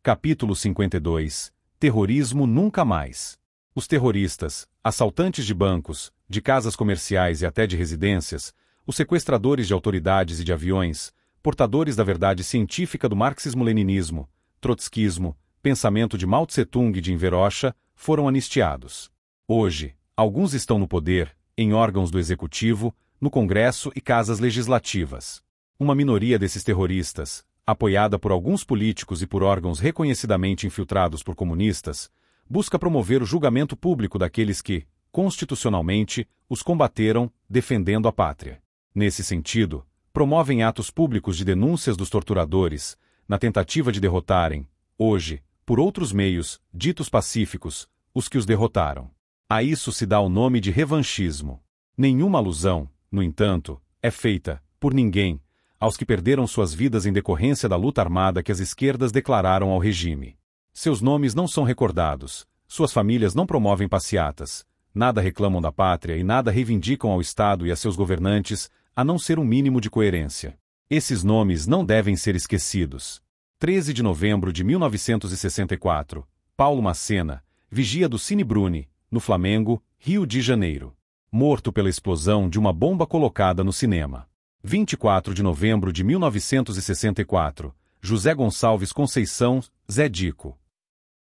Capítulo 52. Terrorismo nunca mais. Os terroristas, assaltantes de bancos, de casas comerciais e até de residências, os sequestradores de autoridades e de aviões, portadores da verdade científica do marxismo-leninismo, trotskismo, pensamento de Mao Tse-tung e de Enver Hoxha, foram anistiados. Hoje, alguns estão no poder, em órgãos do executivo, no Congresso e casas legislativas. Uma minoria desses terroristas, apoiada por alguns políticos e por órgãos reconhecidamente infiltrados por comunistas, busca promover o julgamento público daqueles que, constitucionalmente, os combateram, defendendo a pátria. Nesse sentido, promovem atos públicos de denúncias dos torturadores, na tentativa de derrotarem, hoje, por outros meios, ditos pacíficos, os que os derrotaram. A isso se dá o nome de revanchismo. Nenhuma alusão, no entanto, é feita, por ninguém, aos que perderam suas vidas em decorrência da luta armada que as esquerdas declararam ao regime. Seus nomes não são recordados, suas famílias não promovem passeatas, nada reclamam da pátria e nada reivindicam ao Estado e a seus governantes, a não ser um mínimo de coerência. Esses nomes não devem ser esquecidos. 13 de novembro de 1964, Paulo Macena, vigia do Cine Bruni, no Flamengo, Rio de Janeiro. Morto pela explosão de uma bomba colocada no cinema. 24 de novembro de 1964, José Gonçalves Conceição, Zé Dico.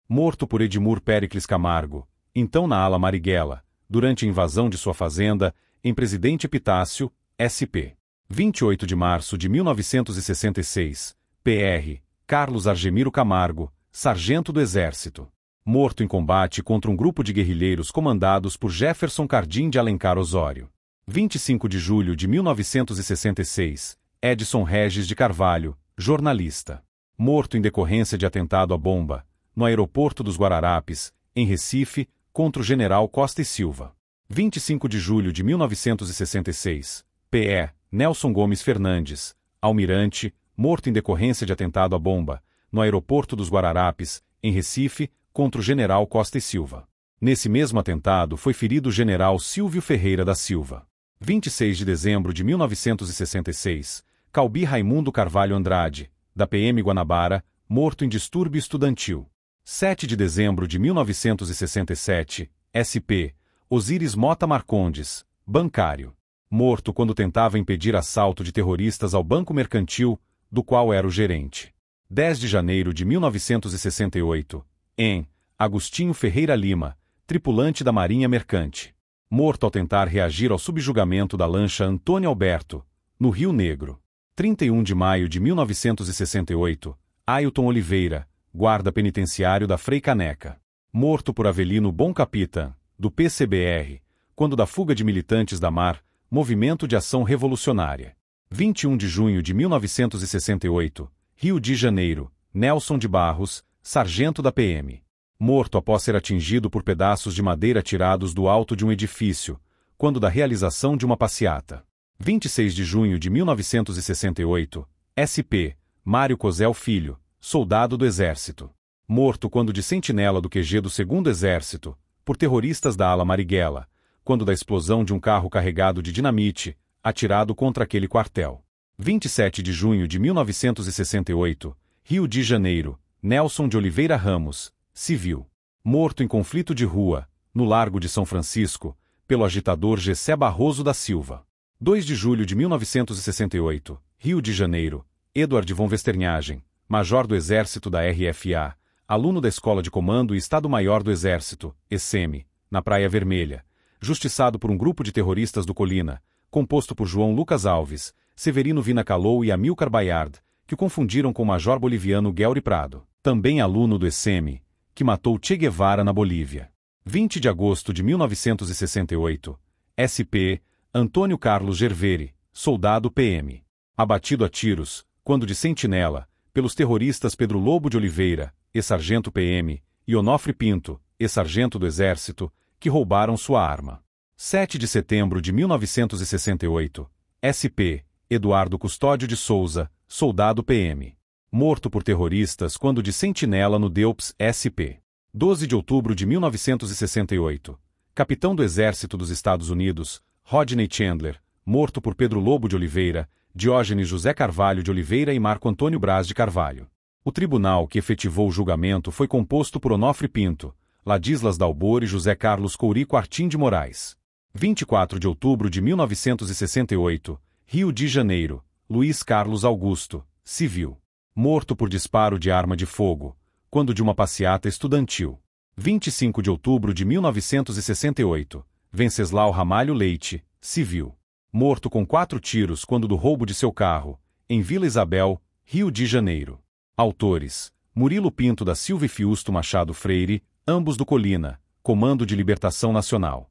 Morto por Edmur Péricles Camargo, então na ala Marighella, durante a invasão de sua fazenda, em Presidente Epitácio, SP. 28 de março de 1966, PR, Carlos Argemiro Camargo, sargento do Exército. Morto em combate contra um grupo de guerrilheiros comandados por Jefferson Cardim de Alencar Osório. 25 de julho de 1966, Edson Regis de Carvalho, jornalista. Morto em decorrência de atentado à bomba, no aeroporto dos Guararapes, em Recife, contra o general Costa e Silva. 25 de julho de 1966, PE, Nelson Gomes Fernandes, almirante, morto em decorrência de atentado à bomba, no aeroporto dos Guararapes, em Recife, contra o general Costa e Silva. Nesse mesmo atentado foi ferido o general Silvio Ferreira da Silva. 26 de dezembro de 1966, Calbi Raimundo Carvalho Andrade, da PM Guanabara, morto em distúrbio estudantil. 7 de dezembro de 1967, SP, Osíris Mota Marcondes, bancário. Morto quando tentava impedir assalto de terroristas ao Banco Mercantil, do qual era o gerente. 10 de janeiro de 1968, em Agostinho Ferreira Lima, tripulante da Marinha Mercante. Morto ao tentar reagir ao subjugamento da lancha Antônio Alberto, no Rio Negro. 31 de maio de 1968, Ailton Oliveira, guarda penitenciário da Frei Caneca. Morto por Avelino Bom Capitã, do PCBR, quando da fuga de militantes da MAR, Movimento de Ação Revolucionária. 21 de junho de 1968, Rio de Janeiro, Nelson de Barros, sargento da PM. Morto após ser atingido por pedaços de madeira tirados do alto de um edifício, quando da realização de uma passeata. 26 de junho de 1968, SP, Mário Cosel Filho, soldado do Exército. Morto quando de sentinela do QG do 2º Exército, por terroristas da ala Marighella, quando da explosão de um carro carregado de dinamite, atirado contra aquele quartel. 27 de junho de 1968, Rio de Janeiro, Nelson de Oliveira Ramos, civil. Morto em conflito de rua, no Largo de São Francisco, pelo agitador Gessé Barroso da Silva. 2 de julho de 1968, Rio de Janeiro, Eduard von Westernhagen, major do Exército da RFA, aluno da Escola de Comando e Estado-Maior do Exército, ESEME, na Praia Vermelha, justiçado por um grupo de terroristas do Colina, composto por João Lucas Alves, Severino Vina Calou e Amilcar Bayard, que o confundiram com o major boliviano Guelri Prado, também aluno do ESEME, que matou Che Guevara na Bolívia. 20 de agosto de 1968, SP, Antônio Carlos Gerveri, soldado PM. Abatido a tiros, quando de sentinela, pelos terroristas Pedro Lobo de Oliveira, ex-sargento PM, e Onofre Pinto, ex-sargento do Exército, que roubaram sua arma. 7 de setembro de 1968, SP, Eduardo Custódio de Souza, soldado PM. Morto por terroristas quando de sentinela no Delps SP. 12 de outubro de 1968, capitão do Exército dos Estados Unidos, Rodney Chandler, morto por Pedro Lobo de Oliveira, Diógenes José Carvalho de Oliveira e Marco Antônio Braz de Carvalho. O tribunal que efetivou o julgamento foi composto por Onofre Pinto, Ladislas Dalbor e José Carlos Courico Artim de Moraes. 24 de outubro de 1968, Rio de Janeiro, Luiz Carlos Augusto, civil. Morto por disparo de arma de fogo, quando de uma passeata estudantil. 25 de outubro de 1968, Venceslau Ramalho Leite, civil. Morto com 4 tiros quando do roubo de seu carro, em Vila Isabel, Rio de Janeiro. Autores: Murilo Pinto da Silva e Fiusto Machado Freire, ambos do Colina, Comando de Libertação Nacional.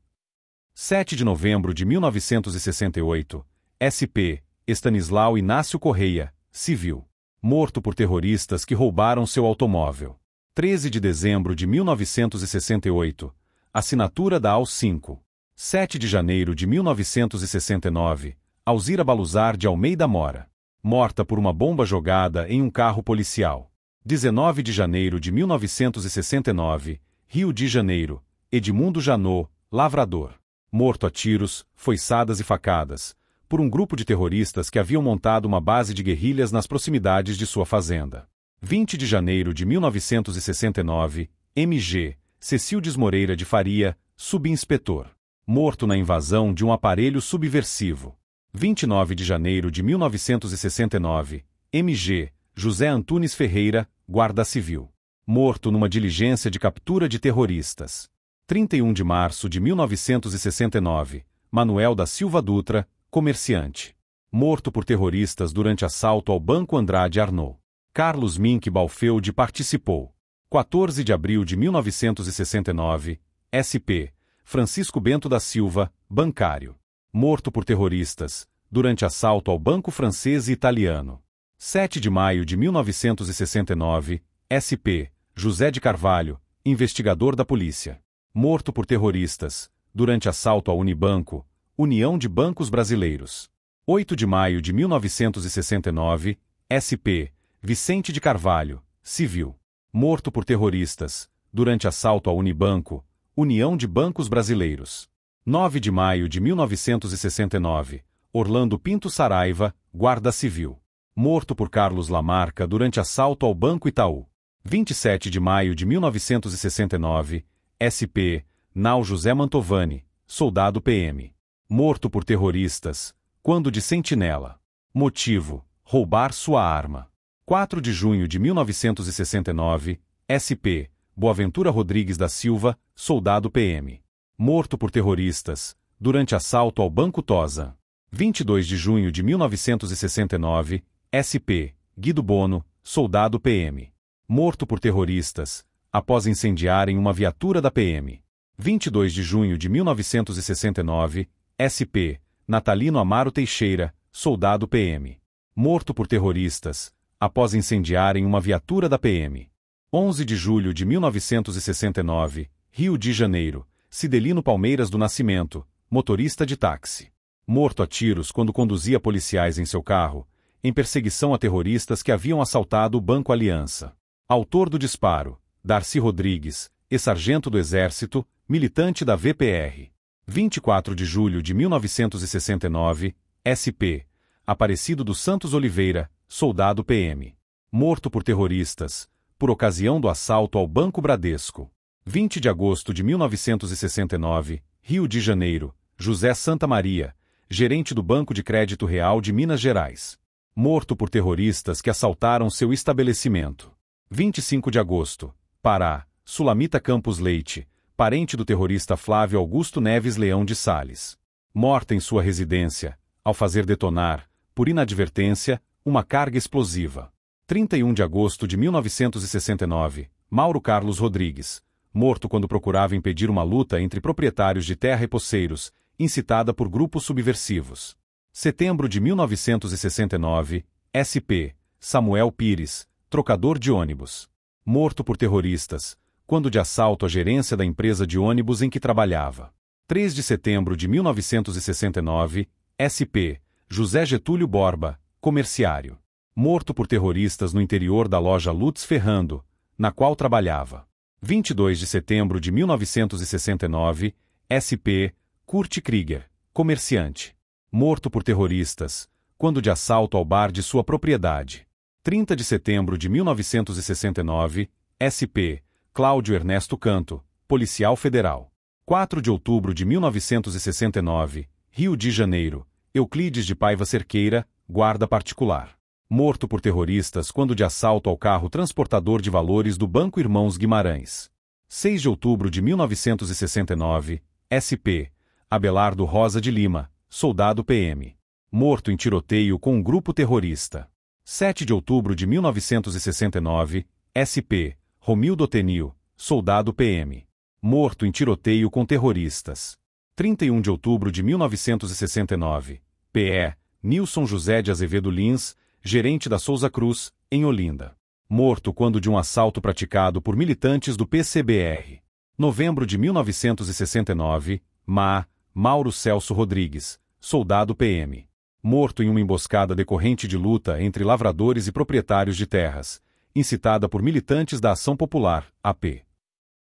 7 de novembro de 1968, SP, Estanislau Inácio Correia, civil. Morto por terroristas que roubaram seu automóvel. 13 de dezembro de 1968, assinatura da AU5. 7 de janeiro de 1969, Alzira Baluzar de Almeida Mora. Morta por uma bomba jogada em um carro policial. 19 de janeiro de 1969, Rio de Janeiro, Edmundo Janot, lavrador. Morto a tiros, foiçadas e facadas, por um grupo de terroristas que haviam montado uma base de guerrilhas nas proximidades de sua fazenda. 20 de janeiro de 1969, MG, Cecildes Moreira de Faria, subinspetor. Morto na invasão de um aparelho subversivo. 29 de janeiro de 1969, MG, José Antunes Ferreira, guarda civil. Morto numa diligência de captura de terroristas. 31 de março de 1969, Manuel da Silva Dutra, comerciante. Morto por terroristas durante assalto ao Banco Andrade Arnaud. Carlos Mink Balfeude participou. 14 de abril de 1969, SP, Francisco Bento da Silva, bancário. Morto por terroristas, durante assalto ao Banco Francês e Italiano. 7 de maio de 1969, SP, José de Carvalho, investigador da polícia. Morto por terroristas, durante assalto ao Unibanco, União de Bancos Brasileiros. 8 de maio de 1969, SP, Vicente de Carvalho, civil. Morto por terroristas, durante assalto ao Unibanco, União de Bancos Brasileiros. 9 de maio de 1969, Orlando Pinto Saraiva, guarda civil. Morto por Carlos Lamarca durante assalto ao Banco Itaú. 27 de maio de 1969, SP, Nau José Mantovani, soldado PM. Morto por terroristas, quando de sentinela. Motivo: roubar sua arma. 4 de junho de 1969, SP, Boaventura Rodrigues da Silva, soldado PM. Morto por terroristas, durante assalto ao Banco Tosa. 22 de junho de 1969, SP, Guido Bono, soldado PM. Morto por terroristas, após incendiarem uma viatura da PM. 22 de junho de 1969, SP, Natalino Amaro Teixeira, soldado PM. Morto por terroristas, após incendiarem uma viatura da PM. 11 de julho de 1969, Rio de Janeiro, Cidelino Palmeiras do Nascimento, motorista de táxi. Morto a tiros quando conduzia policiais em seu carro, em perseguição a terroristas que haviam assaltado o Banco Aliança. Autor do disparo: Darcy Rodrigues, ex-sargento do Exército, militante da VPR. 24 de julho de 1969, SP, Aparecido dos Santos Oliveira, soldado PM. Morto por terroristas, por ocasião do assalto ao Banco Bradesco. 20 de agosto de 1969, Rio de Janeiro, José Santa Maria, gerente do Banco de Crédito Real de Minas Gerais. Morto por terroristas que assaltaram seu estabelecimento. 25 de agosto, Pará, Sulamita Campos Leite, parente do terrorista Flávio Augusto Neves Leão de Sales. Morta em sua residência, ao fazer detonar, por inadvertência, uma carga explosiva. 31 de agosto de 1969, Mauro Carlos Rodrigues, morto quando procurava impedir uma luta entre proprietários de terra e poceiros, incitada por grupos subversivos. Setembro de 1969, SP, Samuel Pires, trocador de ônibus. Morto por terroristas, quando de assalto à gerência da empresa de ônibus em que trabalhava. 3 de setembro de 1969, SP, José Getúlio Borba, comerciário. Morto por terroristas no interior da loja Lutz Ferrando, na qual trabalhava. 22 de setembro de 1969, SP, Kurt Krieger, comerciante. Morto por terroristas, quando de assalto ao bar de sua propriedade. 30 de setembro de 1969, SP, Cláudio Ernesto Canto, policial federal. 4 de outubro de 1969, Rio de Janeiro, Euclides de Paiva Cerqueira, guarda particular. Morto por terroristas quando de assalto ao carro transportador de valores do Banco Irmãos Guimarães. 6 de outubro de 1969, SP, Abelardo Rosa de Lima, soldado PM. Morto em tiroteio com um grupo terrorista. 7 de outubro de 1969, SP, Romildo Otenil, soldado PM. Morto em tiroteio com terroristas. 31 de outubro de 1969, PE, Nilson José de Azevedo Lins, gerente da Souza Cruz, em Olinda. Morto quando de um assalto praticado por militantes do PCBR. Novembro de 1969, Mauro Celso Rodrigues, soldado PM. Morto em uma emboscada decorrente de luta entre lavradores e proprietários de terras, incitada por militantes da Ação Popular, AP.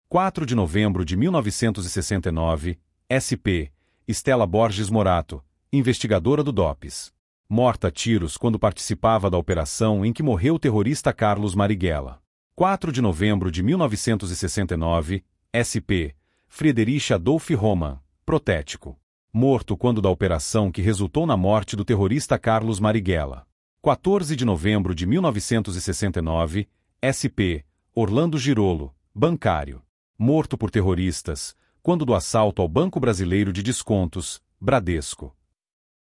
4 de novembro de 1969, SP, Estela Borges Morato, investigadora do DOPS. Morta a tiros quando participava da operação em que morreu o terrorista Carlos Marighella. 4 de novembro de 1969, SP, Friedrich Adolf Roman, protético. Morto quando da operação que resultou na morte do terrorista Carlos Marighella. 14 de novembro de 1969, SP, Orlando Girolo, bancário. Morto por terroristas, quando do assalto ao Banco Brasileiro de Descontos, Bradesco.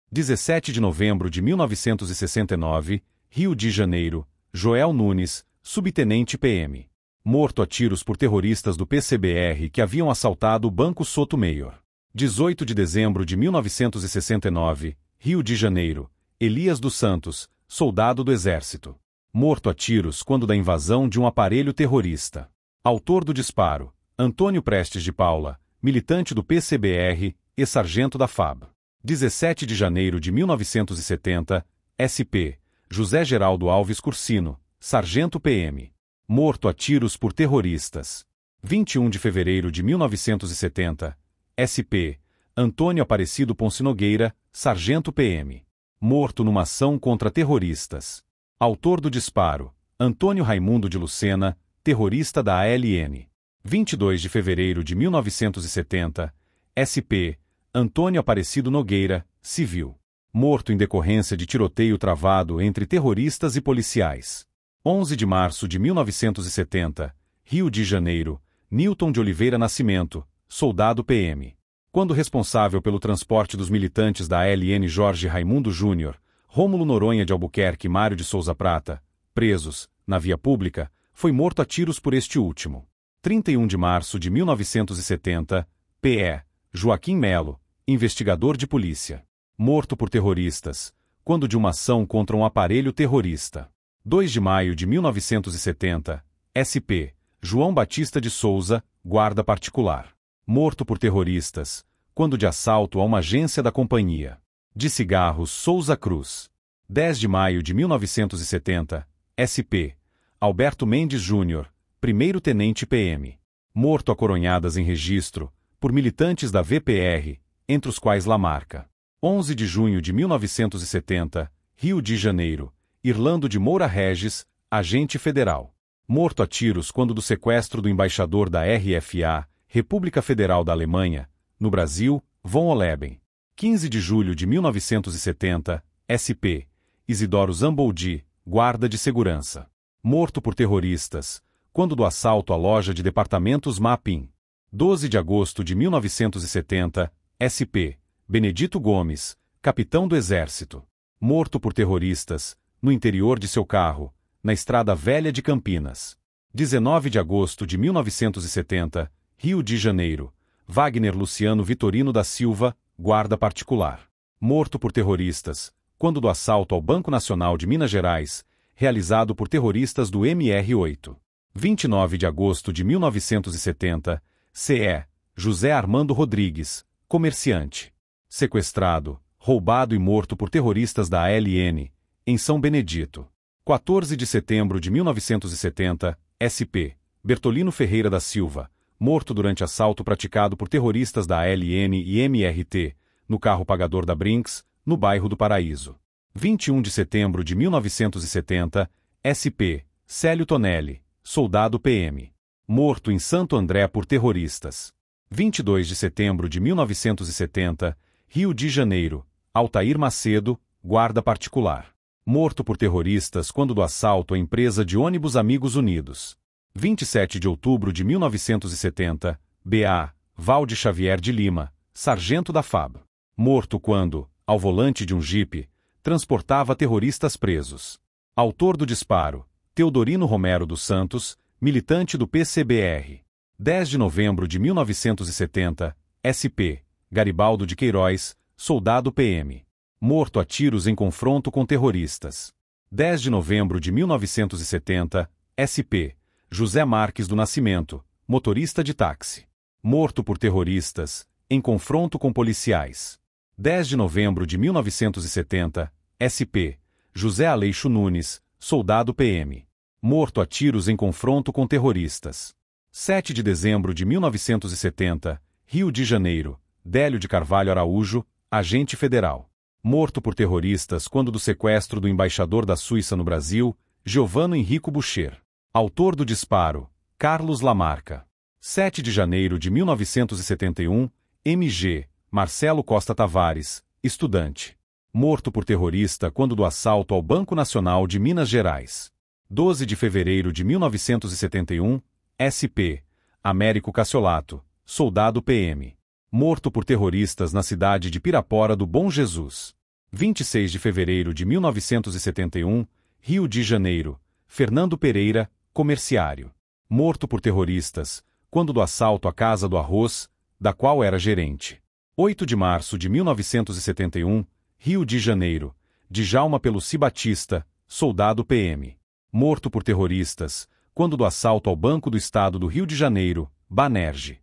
17 de novembro de 1969, Rio de Janeiro, Joel Nunes, subtenente PM. Morto a tiros por terroristas do PCBR que haviam assaltado o Banco Soto Mayor. 18 de dezembro de 1969, Rio de Janeiro, Elias dos Santos, soldado do Exército. Morto a tiros quando da invasão de um aparelho terrorista. Autor do disparo, Antônio Prestes de Paula, militante do PCBR e sargento da FAB. 17 de janeiro de 1970, SP, José Geraldo Alves Cursino, sargento PM. Morto a tiros por terroristas. 21 de fevereiro de 1970, SP, Antônio Aparecido Ponce Nogueira, sargento PM. Morto numa ação contra terroristas. Autor do disparo, Antônio Raimundo de Lucena, terrorista da ALN. 22 de fevereiro de 1970, SP, Antônio Aparecido Nogueira, civil. Morto em decorrência de tiroteio travado entre terroristas e policiais. 11 de março de 1970, Rio de Janeiro, Nilton de Oliveira Nascimento, soldado PM. Quando responsável pelo transporte dos militantes da ALN Jorge Raimundo Júnior, Rômulo Noronha de Albuquerque e Mário de Souza Prata, presos, na via pública, foi morto a tiros por este último. 31 de março de 1970, PE, Joaquim Melo, investigador de polícia. Morto por terroristas, quando de uma ação contra um aparelho terrorista. 2 de maio de 1970, SP, João Batista de Souza, guarda particular. Morto por terroristas, quando de assalto a uma agência da Companhia de Cigarros Souza Cruz. 10 de maio de 1970, SP, Alberto Mendes Júnior, primeiro-tenente PM. Morto a coronhadas em registro, por militantes da VPR, entre os quais Lamarca. 11 de junho de 1970, Rio de Janeiro, Irlando de Moura Regis, agente federal. Morto a tiros quando do sequestro do embaixador da RFA, República Federal da Alemanha, no Brasil, von Olleben. 15 de julho de 1970, SP, Isidoro Zamboldi, guarda de segurança. Morto por terroristas, quando do assalto à loja de departamentos Mapim. 12 de agosto de 1970, SP, Benedito Gomes, capitão do Exército. Morto por terroristas, no interior de seu carro, na Estrada Velha de Campinas. 19 de agosto de 1970, Rio de Janeiro, Wagner Luciano Vitorino da Silva, guarda particular. Morto por terroristas, quando do assalto ao Banco Nacional de Minas Gerais, realizado por terroristas do MR8. 29 de agosto de 1970, CE, José Armando Rodrigues, comerciante. Sequestrado, roubado e morto por terroristas da ALN, em São Benedito. 14 de setembro de 1970, SP, Bertolino Ferreira da Silva, morto durante assalto praticado por terroristas da ALN e MRT, no carro pagador da Brinks, no bairro do Paraíso. 21 de setembro de 1970, SP, Célio Tonelli, soldado PM. Morto em Santo André por terroristas. 22 de setembro de 1970, Rio de Janeiro, Altair Macedo, guarda particular. Morto por terroristas quando do assalto à empresa de ônibus Amigos Unidos. 27 de outubro de 1970, B.A., Valde Xavier de Lima, sargento da FAB. Morto quando, ao volante de um jipe, transportava terroristas presos. Autor do disparo, Teodorino Romero dos Santos, militante do PCBR. 10 de novembro de 1970, SP, Garibaldo de Queiroz, soldado PM. Morto a tiros em confronto com terroristas. 10 de novembro de 1970, SP, José Marques do Nascimento, motorista de táxi. Morto por terroristas, em confronto com policiais. 10 de novembro de 1970, SP, José Aleixo Nunes, soldado PM. Morto a tiros em confronto com terroristas. 7 de dezembro de 1970, Rio de Janeiro, Délio de Carvalho Araújo, agente federal. Morto por terroristas quando do sequestro do embaixador da Suíça no Brasil, Giovanni Enrico Boucher. Autor do disparo, Carlos Lamarca. 7 de janeiro de 1971, MG, Marcelo Costa Tavares, estudante. Morto por terrorista quando do assalto ao Banco Nacional de Minas Gerais. 12 de fevereiro de 1971, SP, Américo Cassiolato, soldado PM. Morto por terroristas na cidade de Pirapora do Bom Jesus. 26 de fevereiro de 1971, Rio de Janeiro, Fernando Pereira, comerciário. Morto por terroristas, quando do assalto à Casa do Arroz, da qual era gerente. 8 de março de 1971, Rio de Janeiro, Djalma Peluci Batista, soldado PM. Morto por terroristas, quando do assalto ao Banco do Estado do Rio de Janeiro, Banerje.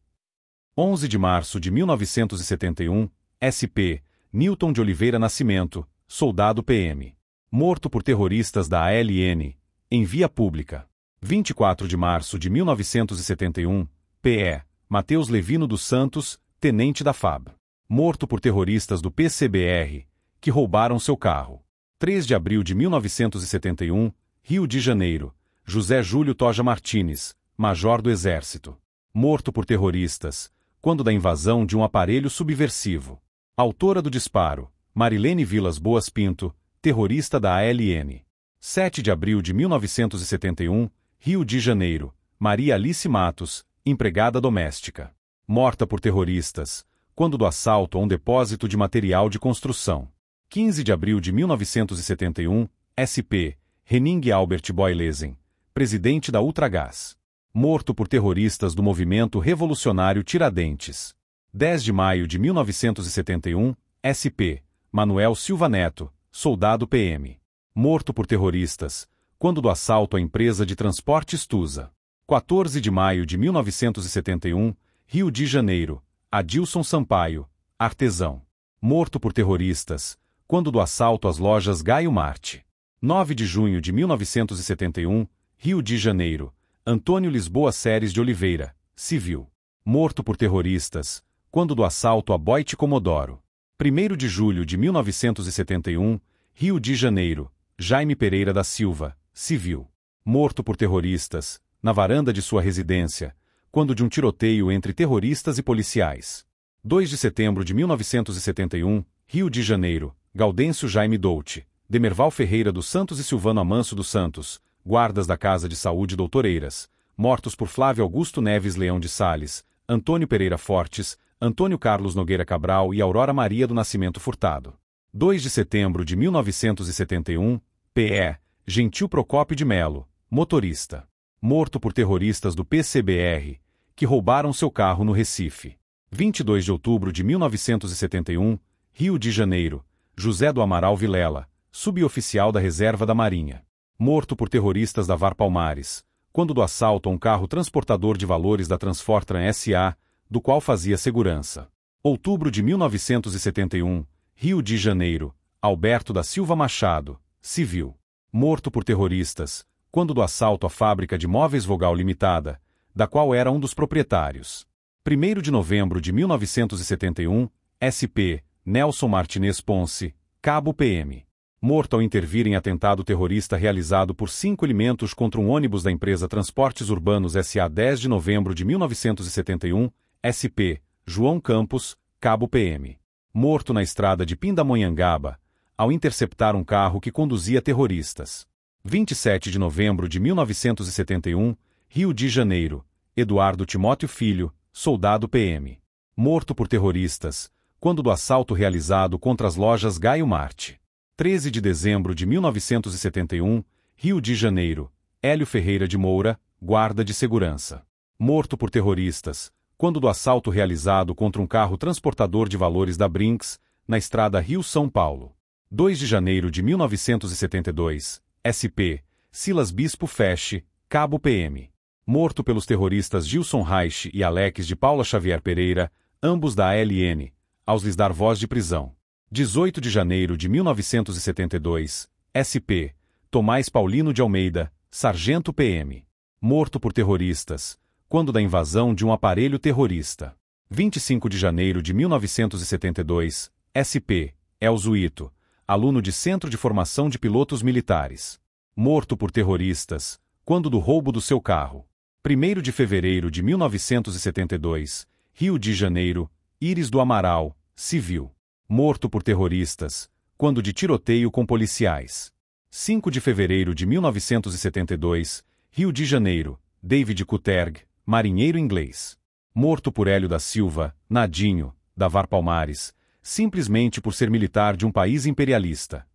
11 de março de 1971, SP, Newton de Oliveira Nascimento, soldado PM. Morto por terroristas da ALN, em via pública. 24 de março de 1971, PE, Mateus Levino dos Santos, tenente da FAB. Morto por terroristas do PCBR, que roubaram seu carro. 3 de abril de 1971, Rio de Janeiro, José Júlio Toja Martins, major do Exército. Morto por terroristas, quando da invasão de um aparelho subversivo. Autora do disparo, Marilene Vilas Boas Pinto, terrorista da ALN. 7 de abril de 1971, Rio de Janeiro, Maria Alice Matos, empregada doméstica. Morta por terroristas, quando do assalto a um depósito de material de construção. 15 de abril de 1971, SP, Henning Albert Boylesen, presidente da Ultragaz. Morto por terroristas do movimento revolucionário Tiradentes. 10 de maio de 1971, SP, Manuel Silva Neto, soldado PM. Morto por terroristas, quando do assalto à empresa de transportes Tusa. 14 de maio de 1971, Rio de Janeiro, Adilson Sampaio, artesão. Morto por terroristas, quando do assalto às lojas Gaio Marte. 9 de junho de 1971, Rio de Janeiro, Antônio Lisboa Ceres de Oliveira, civil. Morto por terroristas, quando do assalto a Boite Comodoro. 1º de julho de 1971, Rio de Janeiro, Jaime Pereira da Silva, civil. Morto por terroristas, na varanda de sua residência, quando de um tiroteio entre terroristas e policiais. 2 de setembro de 1971, Rio de Janeiro, Gaudêncio Jaime Douti, Demerval Ferreira dos Santos e Silvano Amanso dos Santos, guardas da Casa de Saúde Doutoreiras, mortos por Flávio Augusto Neves Leão de Sales, Antônio Pereira Fortes, Antônio Carlos Nogueira Cabral e Aurora Maria do Nascimento Furtado. 2 de setembro de 1971, PE, Gentil Procópio de Melo, motorista. Morto por terroristas do PCBR, que roubaram seu carro no Recife. 22 de outubro de 1971, Rio de Janeiro, José do Amaral Vilela, suboficial da Reserva da Marinha. Morto por terroristas da VAR Palmares, quando do assalto a um carro transportador de valores da Transfortran S.A., do qual fazia segurança. Outubro de 1971, Rio de Janeiro, Alberto da Silva Machado, civil. Morto por terroristas, quando do assalto à fábrica de móveis Vogal Limitada, da qual era um dos proprietários. 1º de novembro de 1971, SP, Nelson Martinez Ponce, cabo PM. Morto ao intervir em atentado terrorista realizado por 5 elementos contra um ônibus da empresa Transportes Urbanos S.A. 10 de novembro de 1971, SP, João Campos, Cabo PM. Morto na estrada de Pindamonhangaba, ao interceptar um carro que conduzia terroristas. 27 de novembro de 1971, Rio de Janeiro, Eduardo Timóteo Filho, soldado PM. Morto por terroristas, quando do assalto realizado contra as lojas Gaio Marte. 13 de dezembro de 1971, Rio de Janeiro, Hélio Ferreira de Moura, guarda de segurança. Morto por terroristas, quando do assalto realizado contra um carro transportador de valores da Brinks, na estrada Rio-São Paulo. 2 de janeiro de 1972, SP, Silas Bispo Feche, Cabo PM. Morto pelos terroristas Gilson Reich e Alex de Paula Xavier Pereira, ambos da ALN, aos lhes dar voz de prisão. 18 de janeiro de 1972, SP, Tomás Paulino de Almeida, sargento PM. Morto por terroristas, quando da invasão de um aparelho terrorista. 25 de janeiro de 1972, SP, Elzo Ito, aluno de Centro de Formação de Pilotos Militares. Morto por terroristas, quando do roubo do seu carro. 1º de fevereiro de 1972, Rio de Janeiro, Íris do Amaral, civil. Morto por terroristas, quando de tiroteio com policiais. 5 de fevereiro de 1972, Rio de Janeiro, David Kuterg, marinheiro inglês. Morto por Hélio da Silva, Nadinho, da VAR Palmares, simplesmente por ser militar de um país imperialista.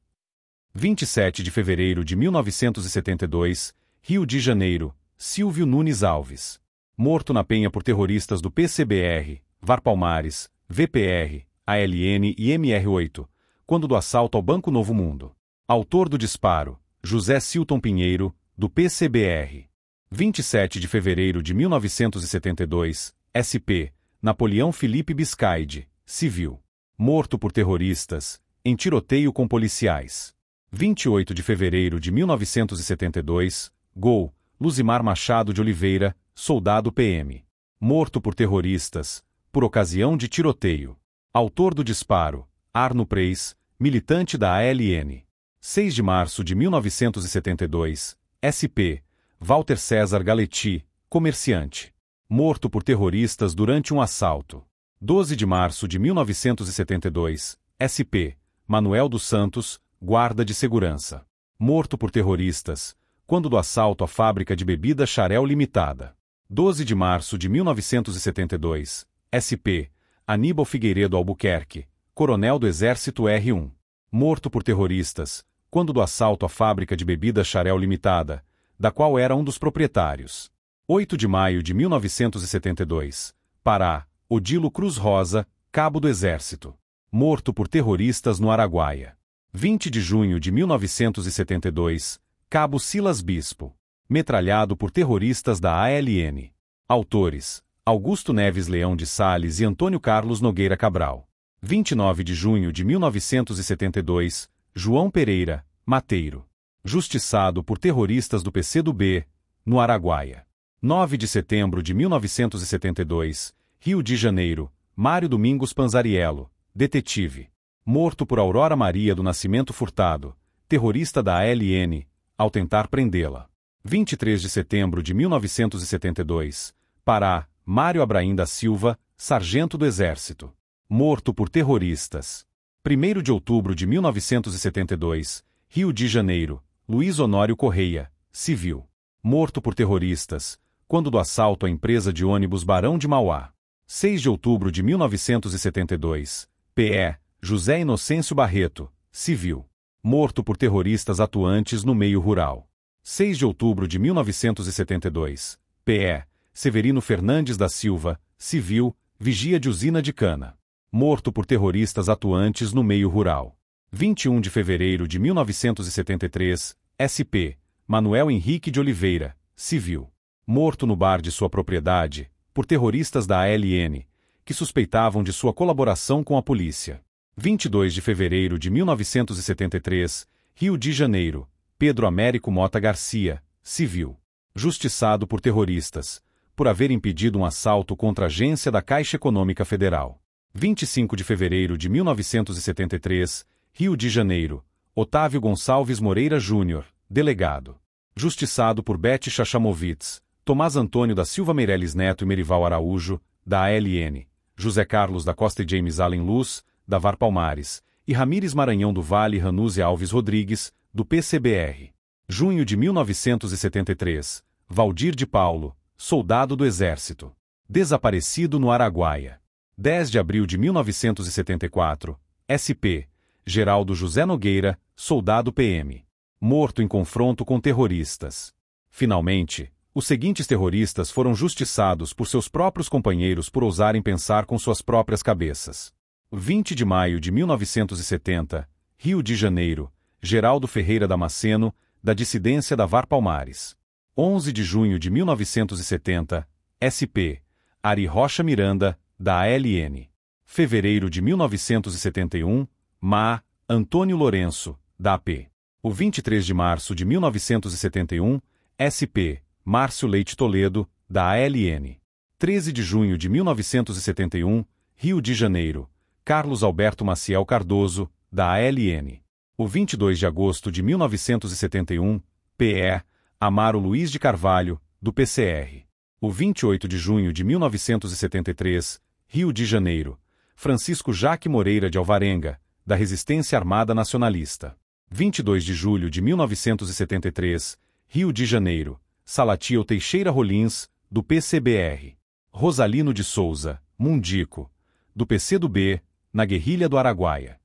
27 de fevereiro de 1972, Rio de Janeiro, Silvio Nunes Alves. Morto na Penha por terroristas do PCBR, VAR Palmares, VPR, ALN e MR8, quando do assalto ao Banco Novo Mundo. Autor do disparo, José Silton Pinheiro, do PCBR. 27 de fevereiro de 1972, SP, Napoleão Felipe Biscaide, civil. Morto por terroristas, em tiroteio com policiais. 28 de fevereiro de 1972, Gol, Luzimar Machado de Oliveira, soldado PM. Morto por terroristas, por ocasião de tiroteio. Autor do disparo, Arno Preis, militante da ALN. 6 de março de 1972, SP, Walter César Galetti, comerciante. Morto por terroristas durante um assalto. 12 de março de 1972, SP, Manuel dos Santos, guarda de segurança. Morto por terroristas, quando do assalto à fábrica de bebida Xarel Limitada. 12 de março de 1972, SP, Aníbal Figueiredo Albuquerque, coronel do Exército R1. Morto por terroristas, quando do assalto à fábrica de bebida Xarel Limitada, da qual era um dos proprietários. 8 de maio de 1972, Pará, Odilo Cruz Rosa, cabo do Exército. Morto por terroristas no Araguaia. 20 de junho de 1972, Cabo Silas Bispo. Metralhado por terroristas da ALN. Autores: Augusto Neves Leão de Sales e Antônio Carlos Nogueira Cabral. 29 de junho de 1972, João Pereira, mateiro. Justiçado por terroristas do PCdoB, no Araguaia. 9 de setembro de 1972, Rio de Janeiro, Mário Domingos Panzariello, detetive. Morto por Aurora Maria do Nascimento Furtado, terrorista da ALN, ao tentar prendê-la. 23 de setembro de 1972, Pará, Mário Abraim da Silva, sargento do Exército. Morto por terroristas. 1º de outubro de 1972, Rio de Janeiro, Luiz Honório Correia, civil. Morto por terroristas, quando do assalto à empresa de ônibus Barão de Mauá. 6 de outubro de 1972, PE, José Inocêncio Barreto, civil. Morto por terroristas atuantes no meio rural. 6 de outubro de 1972, PE, Severino Fernandes da Silva, civil, vigia de usina de cana. Morto por terroristas atuantes no meio rural. 21 de fevereiro de 1973, SP, Manuel Henrique de Oliveira, civil. Morto no bar de sua propriedade, por terroristas da ALN, que suspeitavam de sua colaboração com a polícia. 22 de fevereiro de 1973, Rio de Janeiro, Pedro Américo Mota Garcia, civil. Justiçado por terroristas, por haver impedido um assalto contra a agência da Caixa Econômica Federal. 25 de fevereiro de 1973, Rio de Janeiro, Otávio Gonçalves Moreira Júnior, delegado. Justiçado por Beth Chachamovitz, Tomás Antônio da Silva Meirelles Neto e Merival Araújo, da ALN, José Carlos da Costa e James Allen Luz, da VAR Palmares, e Ramires Maranhão do Vale e Ranúzia Alves Rodrigues, do PCBR. Junho de 1973, Valdir de Paulo, soldado do Exército. Desaparecido no Araguaia. 10 de abril de 1974, SP, Geraldo José Nogueira, soldado PM. Morto em confronto com terroristas. Finalmente, os seguintes terroristas foram justiçados por seus próprios companheiros por ousarem pensar com suas próprias cabeças. 20 de maio de 1970, Rio de Janeiro, Geraldo Ferreira Damasceno, da dissidência da VAR Palmares. 11 de junho de 1970, SP, Ari Rocha Miranda, da ALN. Fevereiro de 1971, MA, Antônio Lourenço, da AP. O 23 de março de 1971, SP, Márcio Leite Toledo, da ALN. 13 de junho de 1971, Rio de Janeiro, Carlos Alberto Maciel Cardoso, da ALN. O 22 de agosto de 1971, PE, Amaro Luiz de Carvalho, do PCR. O 28 de junho de 1973, Rio de Janeiro, Francisco Jaque Moreira de Alvarenga, da Resistência Armada Nacionalista. 22 de julho de 1973, Rio de Janeiro, Salatiel Teixeira Rolins, do PCBR. Rosalino de Souza, Mundico, do PCdoB, na guerrilha do Araguaia.